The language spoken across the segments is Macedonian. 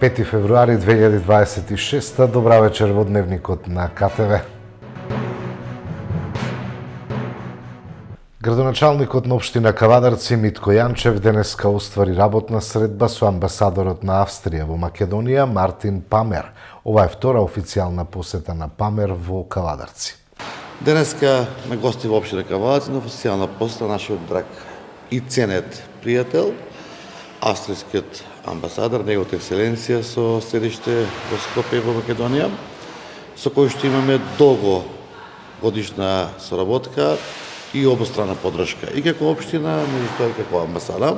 5 февруари 2026. Добра вечер во Дневникот на КТВ. Градоначалникот на општина Кавадарци Митко Јанчев денеска оствари работна средба со амбасадорот на Австрија во Македонија Мартин Памер. Ова е втора официјална посета на Памер во Кавадарци. Денеска ме гости во општина Кавадарци на официјална посета нашиот драг и ценет пријател, австријскиот амбасадор, неговата екселенција со седиште во Скопје во Македонија, со кој што имаме долго годишна соработка и обострана поддршка. И како општина, меѓутоа и како амбасада,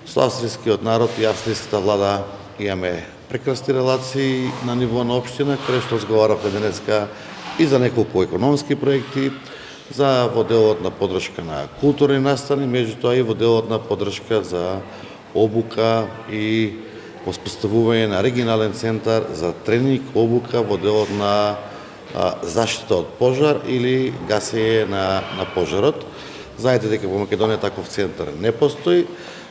со австријскиот народ и австријската влада имаме прекрасни релации на ниво на општина, каде што разговаравме денеска и за неколку економски проекти, за во делот на поддршка на културни настани, меѓутоа и во делот на поддршка за обука и воспоставување на регионален центар за тренинг, обука во делот на заштита од пожар или гасење на пожарот. Знаете дека во Македонија таков центар не постои.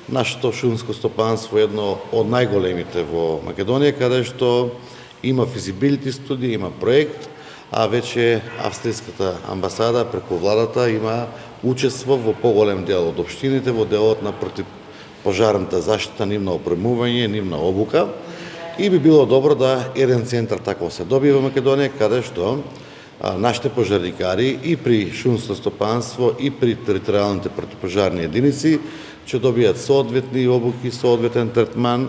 Нашето шумско стопанство е едно од најголемите во Македонија, каде што има физибилити студија, има проект, а веќе австријската амбасада преку владата има учество во поголем дел од општините во делот на противпожарната заштита, нивно опремување, нивна обука. И би било добро да еден центар таков се добие во Македонија, каде што нашите пожарникари и при шумско стопанство и при територијалните противпожарни единици ќе добијат соодветни обуки, соодветен третман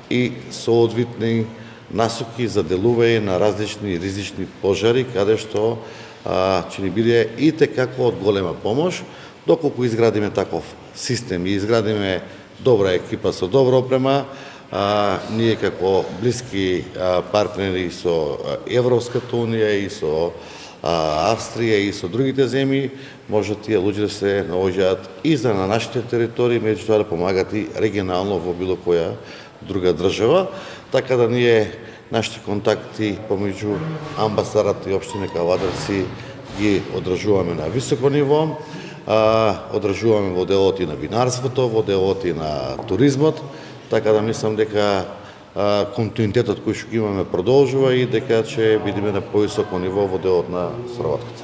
и соодветни насоки за делување на различни ризични пожари, каде што ќе ни биде и текако од голема помош, доколку изградиме таков систем и изградиме добра екипа со добра опрема, ние како блиски партнери со Европската унија и со Австрија и со другите земји, може тие луѓе да се наоѓаат и за на нашите територии, меѓутоа да помагат и регионално во било која друга држава, така да ние нашите контакти помеѓу амбасадата и општина Кавадарци ги одржуваме на високо ниво, одржуваме во делот и на винарството, во делот и на туризмот, така да мислам дека континуитетот кој што имаме продолжува и дека ќе бидеме на повисоко ниво во делот на соработката.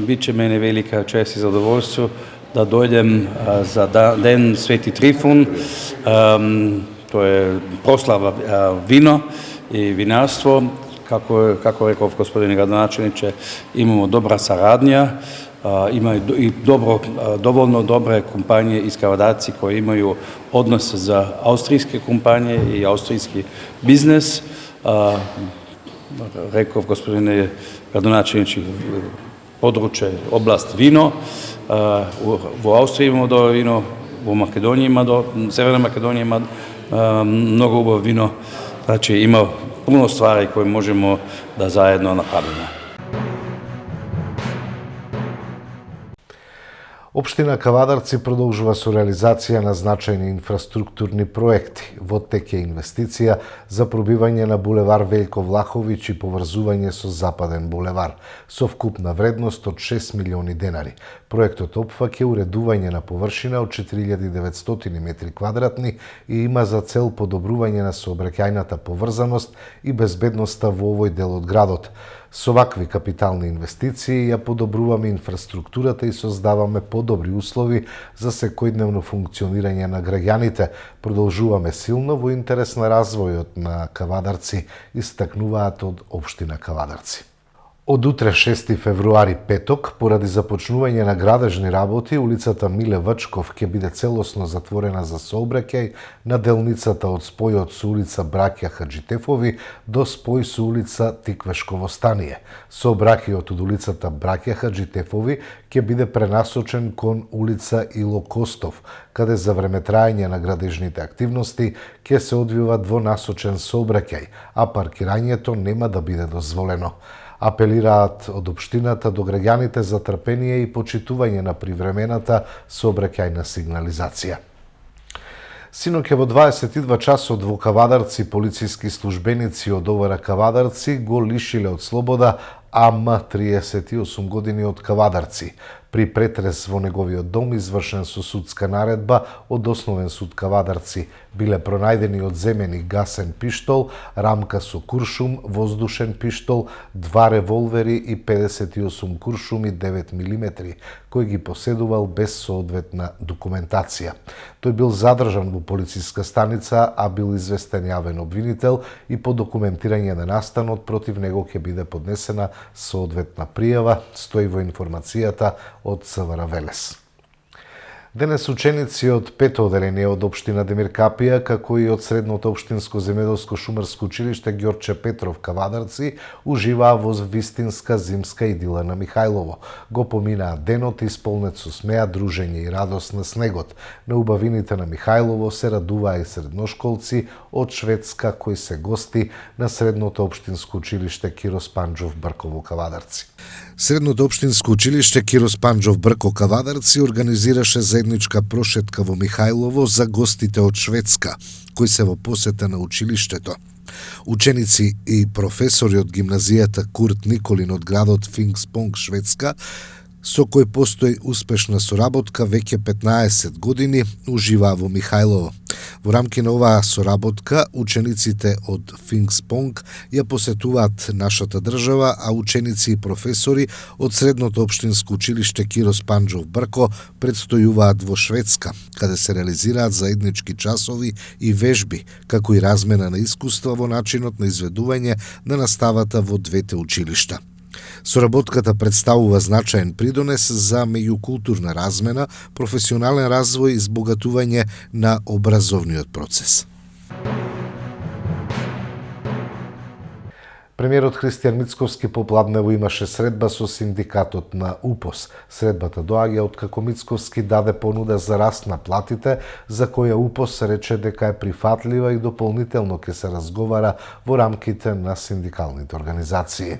Biće mene velika čest i zadovoljstvo da dojdem za Den Sveti Trifun. To je proslava vino i vinarstvo. Kako rekao gospodine gradonačelniče, imamo dobra saradnja, ima i dovoljno dobre kompanije iz Kavadaci koje imaju odnose za austrijske kompanije i austrijski biznes. Rekao gospodine gradonačelniče, područje, oblast vino, u Austriji imamo dobro vino, u Makedoniji ima Severnoj Makedoniji ima mnogo ubavo vino, znači ima puno stvari koje možemo da zajedno napravimo. Општина Кавадарци продолжува со реализација на значајни инфраструктурни проекти. Во тек е инвестиција за пробивање на булевар Велјко Влаховиќ и поврзување со Западен булевар, со вкупна вредност од 6 милиони денари. Проектот опфаќа уредување на површина од 4900 метри квадратни и има за цел подобрување на сообраќајната поврзаност и безбедноста во овој дел од градот. Со вакви капитални инвестиции ја подобруваме инфраструктурата и создаваме подобри услови за секојдневно функционирање на граѓаните. Продолжуваме силно во интерес на развојот на Кавадарци, истакнуваат од општина Кавадарци. Од утре 6 февруари петок, поради започнување на градежни работи, улицата Миле Вачков ќе биде целосно затворена за сообраќај на делницата од спојот со улица Браќа Хаджитефови до спој со улица Тиквешково стание. Сообраќајот од улицата Браќа Хаджитефови ќе биде пренасочен кон улица Ило Костов, каде за време трајање на градежните активности ќе се одвива двонасочен сообраќај, а паркирањето нема да биде дозволено. Апелираат од општината до граѓаните за трпение и почитување на привремената сообраќајна сигнализација. Синоќа во 22 часот во Кавадарци полициски службеници од ОВР Кавадарци го лишиле од слобода АМ 38 години од Кавадарци. При претрес во неговиот дом извршен со судска наредба од Основен суд Кавадарци биле пронајдени одземени гасен пиштол, рамка со куршум, воздушен пиштол, 2 револвери и 58 куршуми 9 мм, кои ги поседувал без соодветна документација. Тој бил задржан во полициска станица, а бил известен јавен обвинител и по документирање на настанот против него ќе биде поднесена соодветна пријава, стои во информацијата од СВР Велес. Денес ученици од пето оделение од општина Демир Капија, како и од средното општинско земјоделско шумарско училиште Ѓорче Петров Кавадарци, уживаа во вистинска зимска идила на Михајлово. Го поминаа денот исполнет со смеа, дружење и радост на снегот. На убавините на Михајлово се радуваа и средношколци од Шведска кои се гости на средното општинско училиште Кирос Панџов Брково Кавадарци. Средното општинско училиште Кирос Панџов Брко Кавадарци организираше заедничка прошетка во Михајлово за гостите од Шведска, кои се во посета на училиштето. Ученици и професори од гимназијата Курт Николин од градот Фингспонг, Шведска, со кој постои успешна соработка веќе 15 години, уживаа во Михајлово. Во рамки на оваа соработка, учениците од Фингспонг ја посетуваат нашата држава, а ученици и професори од средното општинско училиште Кирос Панџов Брко предстојуваат во Шведска, каде се реализираат заеднички часови и вежби, како и размена на искуства во начинот на изведување на наставата во двете училишта. Соработката представува значаен придонес за меѓукултурна размена, професионален развој и збогатување на образовниот процес. Премиерот Христијан Мицковски попладнево имаше средба со синдикатот на УПОС. Средбата доаѓа откако Мицковски даде понуда за раст на платите, за која УПОС рече дека е прифатлива и дополнително ќе се разговара во рамките на синдикалните организации.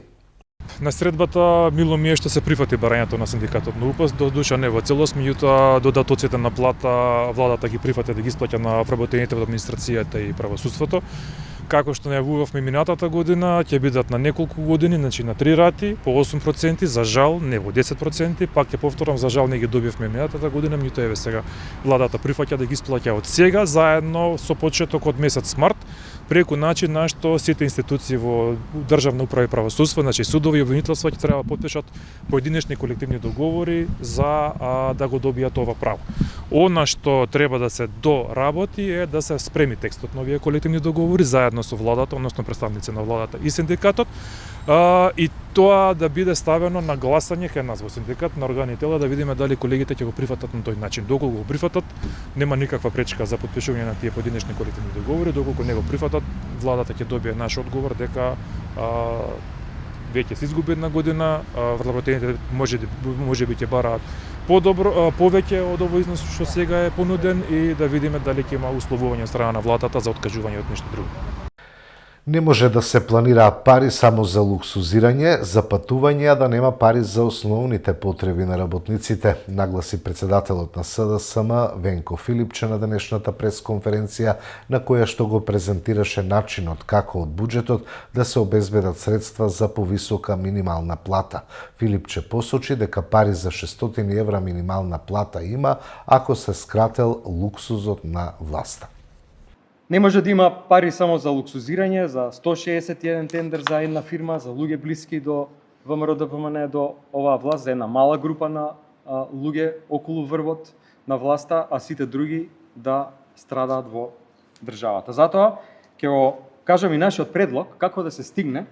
На средбата мило ми е што се прифати барањето на синдикатот на УПОС, до душа не во целост, меѓутоа додатоците на плата владата ги прифати да ги исплаќа на вработените во администрацијата и правосудството. Како што најавувавме минатата година, ќе бидат на неколку години, значи на 3 рати, по 8%, за жал не во 10%, пак ќе повторам, за жал не ги добивме минатата година, меѓутоа еве сега владата прифаќа да ги исплаќа од сега, заедно со почеток од месец март, преку начин на што сите институции во државна управа и правосудство, значи судови и обвинителства ќе треба да потпишат поединечни колективни договори за да го добијат ова право. Она што треба да се доработи е да се спреми текстот на овие колективни договори заедно со владата, односно представници на владата и синдикатот, и тоа да биде ставено на гласање кај нас во синдикат на органи и тела, да видиме дали колегите ќе го прифатат на тој начин. Доколку го прифатат, нема никаква пречка за потпишување на тие поединечни колективни договори, доколку не го прифатат, владата ќе добие наш одговор дека веќе се изгуби една година, вработените можеби ќе бараат повеќе од овој износ што сега е понуден и да видиме дали ќе има условување од страна на владата за откажување од нешто друго. Не може да се планираат пари само за луксузирање, за патување, а да нема пари за основните потреби на работниците, нагласи председателот на СДСМ Венко Филипче на денешната пресконференција, на која што го презентираше начинот како од буџетот да се обезбедат средства за повисока минимална плата. Филипче посочи дека пари за 600 евра минимална плата има ако се скрател луксузот на власта. Не може да има пари само за луксузирање, за 161 тендер за една фирма, за луѓе блиски до ВМРО ДПМН, до оваа власт, за една мала група на луѓе околу врвот на власта, а сите други да страдаат во државата. Затоа ќе го кажам и нашиот предлог како да се стигне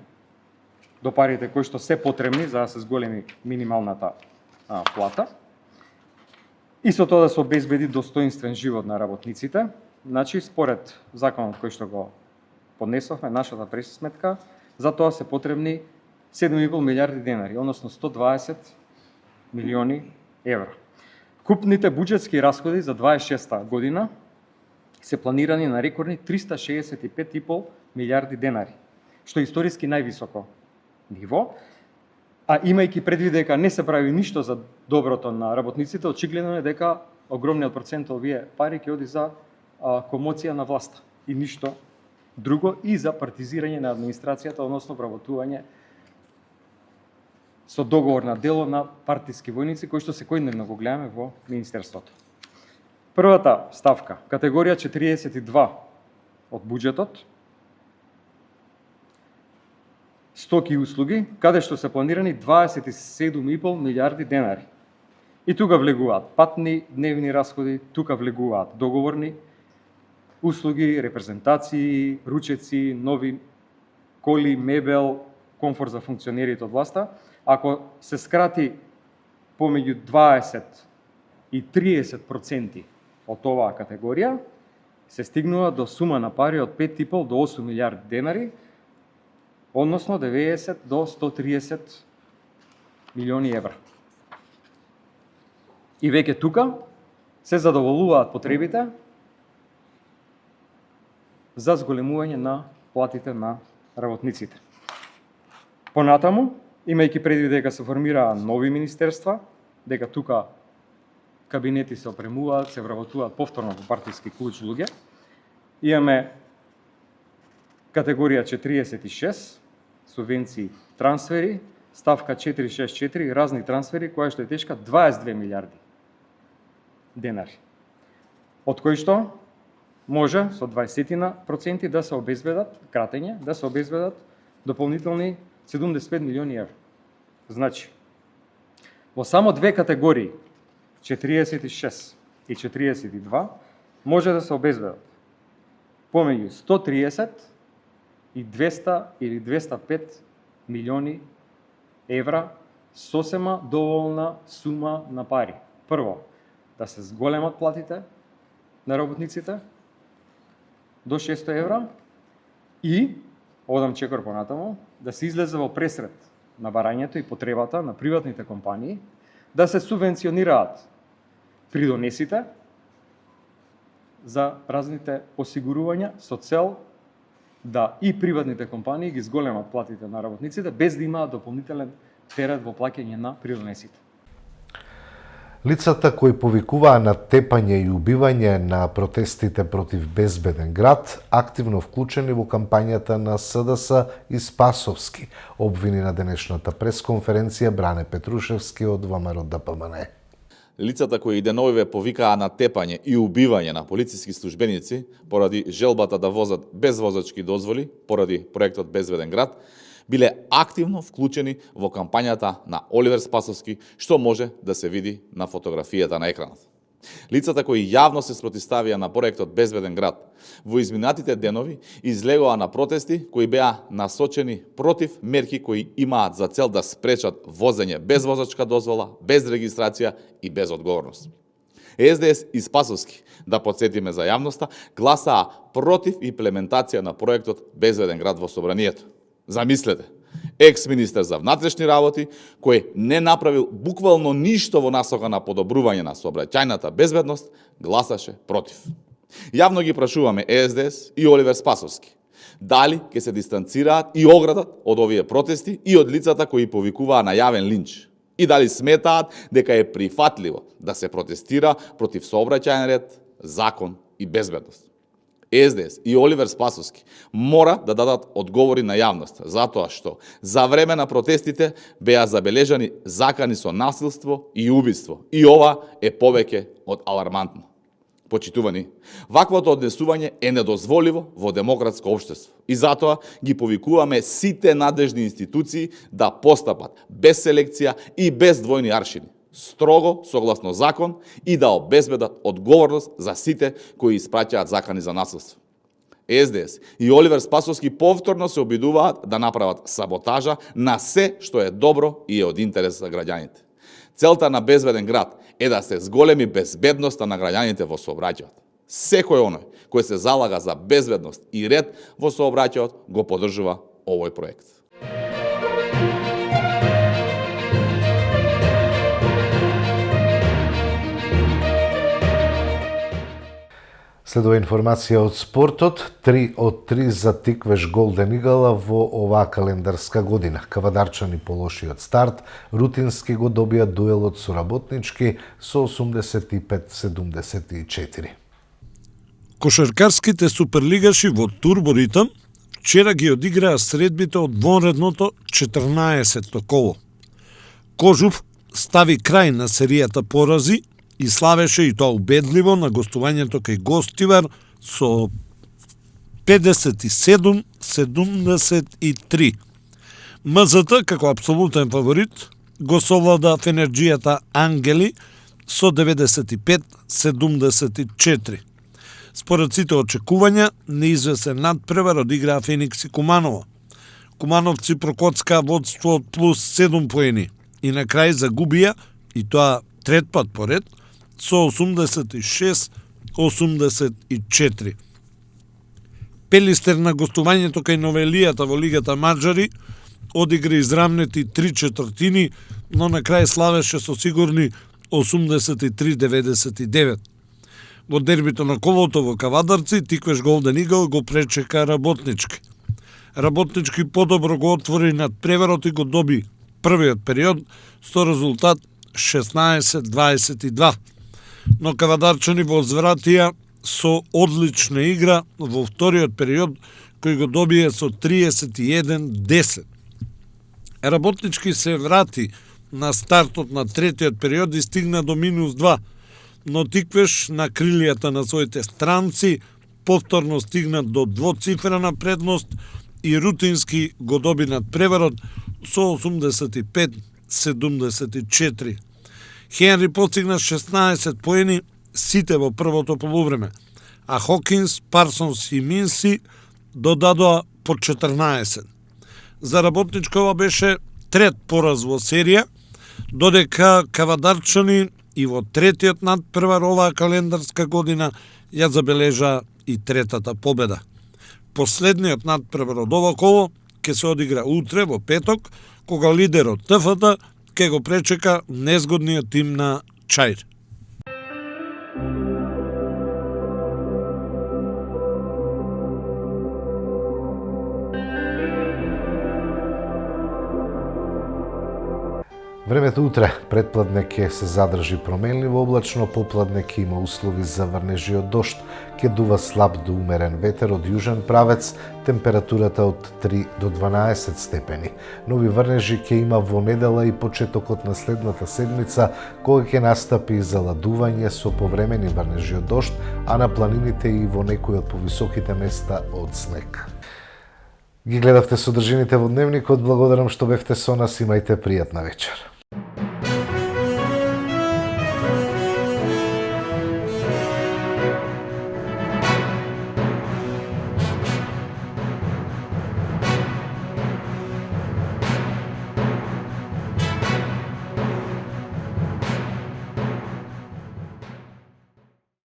до парите кои што се потребни за да се зголеми минималната плата и со тоа да се обезбеди достоинствен живот на работниците. Значи, според законот кој што го поднесовме, нашата пресметка, за тоа се потребни 7,5 милиарди денари, односно 120 милиони евра. Купните буџетски расходи за 26 година се планирани на рекордни 365,5 милиарди денари, што е историски највисоко ниво, а имајќи предвид дека не се прави ништо за доброто на работниците, очигледно е дека огромниот процент од овие пари ќе оди за комоција на власта и ништо друго, и за партизирање на администрацијата, односно вработување со договор на дело на партиски војници кои што секојдневно го гледаме во Министерството. Првата ставка, категорија 42 од буџетот, стоки и услуги, каде што се планирани 27,5 милиарди денари. И тука влегуваат патни, дневни расходи, тука влегуваат договорни услуги, репрезентации, ручеци, нови коли, мебел, комфорт за функционерите од власта. Ако се скрати помеѓу 20 и 30% од оваа категорија, се стигнува до сума на пари од 5,5 до 8 милиарди денари, односно 90 до 130 милиони евра. И веќе тука се задоволуваат потребите за зголемување на платите на работниците. Понатаму, имајќи предвид дека се формираат нови министерства, дека тука кабинети се опремуваат, се вработуваат повторно по партиски клуч луѓе, имаме категорија 46, субвенции, трансфери, ставка 464, разни трансфери, која што е тешка 22 милиарди денари. Од кои што може со 20% да се обезбедат, кратење, да се обезбедат дополнителни 75 милиони евра. Значи, во само две категории, 46 и 42, може да се обезбедат помеѓу 130 и 200 или 205 милиони евра, сосема доволна сума на пари. Прво, да се зголемат платите на работниците до 600 евра и, одам чекор понатаму, да се излезе во пресред на барањето и потребата на приватните компании да се субвенционираат придонесите за разните осигурувања со цел да и приватните компании ги зголемат платите на работниците без да имаат дополнителен терет во плаќање на придонесите. Лицата кои повикуваа на тепање и убивање на протестите против безбеден град, активно вклучени во кампањата на СДС и Спасовски, обвини на денешната пресконференција Бране Петрушевски од ВМРО ДПМН. Лицата кои деновиве повикаа на тепање и убивање на полициски службеници поради желбата да возат без возачки дозволи, поради проектот Безбеден град, биле активно вклучени во кампањата на Оливер Спасовски, што може да се види на фотографијата на екранот. Лицата кои јавно се спротивставија на проектот Безбеден град во изминатите денови излегоа на протести кои беа насочени против мерки кои имаат за цел да спречат возење без возачка дозвола, без регистрација и без одговорност. СДС и Спасовски, да подсетиме за јавноста, гласаа против имплементација на проектот Безбеден град во Собранието. Замислете, екс-министер за внатрешни работи, кој не направил буквално ништо во насока на подобрување на сообраќајната безбедност, гласаше против. Јавно ги прашуваме СДС и Оливер Спасовски, дали ќе се дистанцираат и оградат од овие протести и од лицата кои повикуваа на јавен линч, и дали сметаат дека е прифатливо да се протестира против сообраќајен ред, закон и безбедност. СДС и Оливер Спасовски мора да дадат одговори на јавност, затоа што за време на протестите беа забележани закани со насилство и убиство, и ова е повеќе од алармантно. Почитувани, ваквото однесување е недозволиво во демократско општество и затоа ги повикуваме сите надлежни институции да постапат без селекција и без двојни аршини, строго согласно закон и да обезбедат одговорност за сите кои испраќаат закани за насилство. СДС и Оливер Спасовски повторно се обидуваат да направат саботажа на се што е добро и е од интерес за граѓаните. Целта на Безбеден град е да се зголеми безбедноста на граѓаните во сообраќајот. Секој оној кој се залага за безбедност и ред во сообраќајот го поддржува овој проект. Следува информација од спортот. 3 од 3 за Тиквеш Голден Игала во оваа календарска година. Кавадарчани по лошиот старт, рутински го добија дуелот со Работнички со 85-74. Кошаркарските суперлигаши во турборитам вчера ги одиграа средбите од вонредното 14-то коло. Кожув стави крај на серијата порази и славеше и тоа убедливо на гостувањето кај Гостивар со 57-73. МЗТ како апсолутен фаворит го совлада Фенерџијата Ангели со 95-74. Според сите очекувања, неизвесен надпревар одиграа Феникс и Куманово. Кумановци прокоцкаа водство од плюс 7 поени и на крај загубија, и тоа трет пат поред, со 86-84. Пелистер на гостувањето кај Новелијата во Лигата Маџари одигра израмнети 3/4, но на крај славеше со сигурни 83-99. Во дербито на колото во Кавадарци, Тиквеш Голден Игл го пречека Работнички. Работнички подобро го отвори над преверот и го доби првиот период со резултат 16-22. Но Кавадарчани возвратија со одлична игра во вториот период, кој го добие со 31-10. Работнички се врати на стартот на третиот период и стигна до -2, но Тиквеш на крилијата на своите странци повторно стигна до двоцифрена предност и рутински го доби над преварот со 85-74. Хенри постигна 16 поени, сите во првото полувреме, а Хокинс, Парсонс и Минси додадоа по 14. За Работничкова беше трет пораз во серија, додека Кавадарчани и во третиот надпревар оваа календарска година ја забележа и третата победа. Последниот надпревар од ова коло ќе се одигра утре во петок, кога лидерот ТФТ ќе го пречека незгодниот тим на Чаир. Времето утре, предпладне ќе се задржи променливо облачно, попладне ќе има услови за врнежи од дожд, ќе дува слаб до умерен ветер од јужен правец, температурата од 3 до 12 степени. Нови врнежи ќе има во недела и почетокот на следната седмица, кога ќе настапи заладување со повремени врнежи од дожд, а на планините и во некои од повисоките места од снег. Ги гледавте содржините во Дневникот, благодарам што бевте со нас, имајте пријатна вечер.